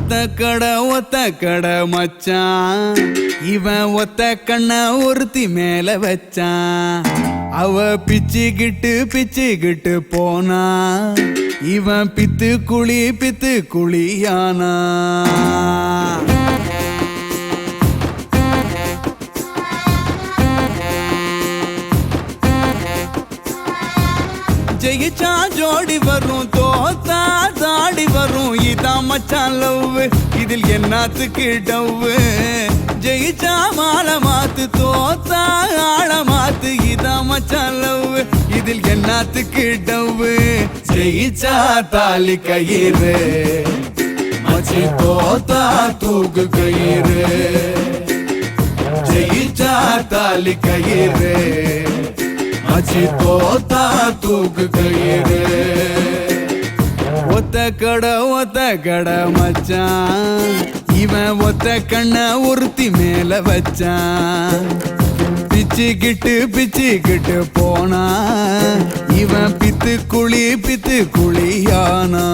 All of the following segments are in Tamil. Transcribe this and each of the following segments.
ஒத்த கடை மச்சான், இவன் ஒத்த கண்ண ஒருத்தி மேல வச்சான். அவ பிச்சுக்கிட்டு போனா, இவன் பித்து குழியானா. ஜெயிச்சா ஜோடி வரும், தோத்தா தாடி வரும். இதான் மச்சான் லவ், இதில் என்னத்துக்கு டவ்வு? ஜெயிச்சா மாலை மாத்து, தோத்தா ஆள மாத்து. இதான் மச்சான் லவ், இதில் என்னத்துக்கு டவ்வு? ஜெயிச்சா தாலி கயிறு மச்சி, தோத்தா தூக்கு கயிறு. ஜெயிச்சா தாலி கயிறு மச்சி, தோத்தா தூக்கு கயிறு. ஒத்த கடை மச்சான், இவன் ஒத்த கண்ண ஒருத்தி மேல வச்சான். பிச்சுக்கிட்டு போனா, இவன் பித்து குழியானா.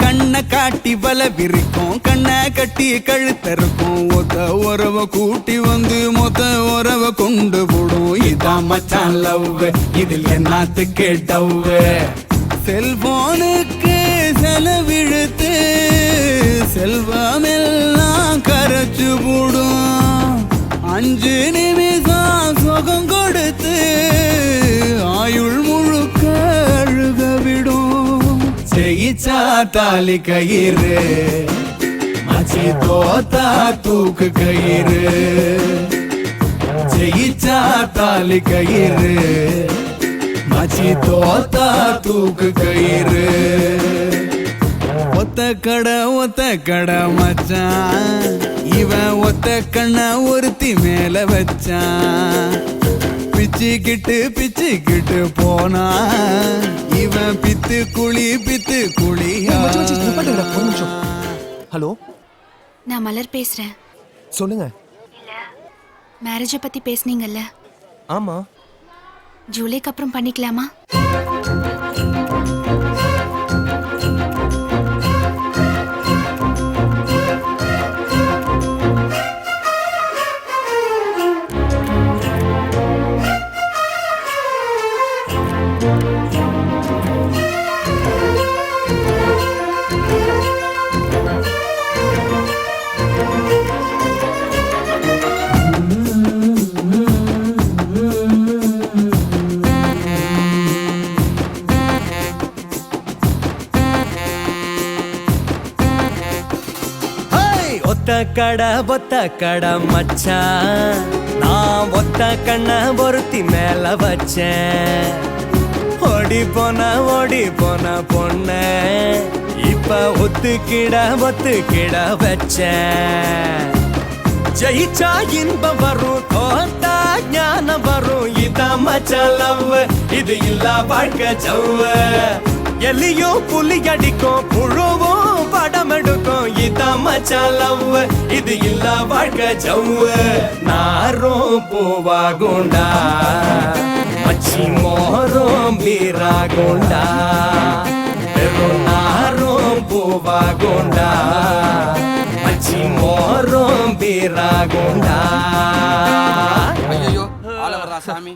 கண்ணை காட்டி வல விரிக்கும், கண்ணை கட்டி கழுத்தருக்கும். ஒத்த உறவ கூட்டி வந்து மொத்த உறவ கொண்டு போடும். இதான் மச்சான் லவ், இதில் என்னத்துக்கு டவ்வு? செல்போனுக்கு செலவிழுத்து செல்வமெல்லாம் கரைச்சு போடும். 5 நிமிஷம் சுகம் கொடுத்து ஆயுள் முழுக்க அழுக விடும். ஜெயிச்சா தாலி கயிறு மச்சி, தோத்தா தூக்கு கயிறு. ஜெயிச்சா தாலி கயிறு மச்சி, தோத்தா தூக்கு கயிறு. ஒத்த கடை மச்சான், இவன் ஒத்த கண்ண ஒருத்தி மேல வச்சான். பிச்சுக்கிட்டு போனா, இவன் பித்து குழியா. ஹலோ, நான் மலர் பேசுறேன். சொல்லுங்க. மேரேஜ பத்தி பேசுனீங்கல்ல? ஆமா. ஜூலைக்கு அப்புறம் பண்ணிக்கலாமா? ஒத்த கடை மச்சான், நான் ஒத்த கண்ண ஒருத்தி மேல வச்சேன். ஓடி போன பொண்ண இப்ப ஒத்துக்கிட வச்சேன். ஜெயிச்சா இன்பம் வரும், தோத்தா ஞானம் வரும். இதான் மச்சான் லவ், இது இல்ல வாழ்க்கை சவ்வு. எலியும் புலி அடிக்கும், புழுவும் படம் எடுக்கும். இதான் மச்சான் லவ், இது இல்ல வாழ்க்கை சவ்வு. நாரும் பூவாகுண்டா மச்சி, மோரும் பீராகுண்டா. வெறும் நாரும் பூவாகுண்டா மச்சி, மோரும் பீராகுண்டா. ஐயோ ஆள வர்றா சாமி.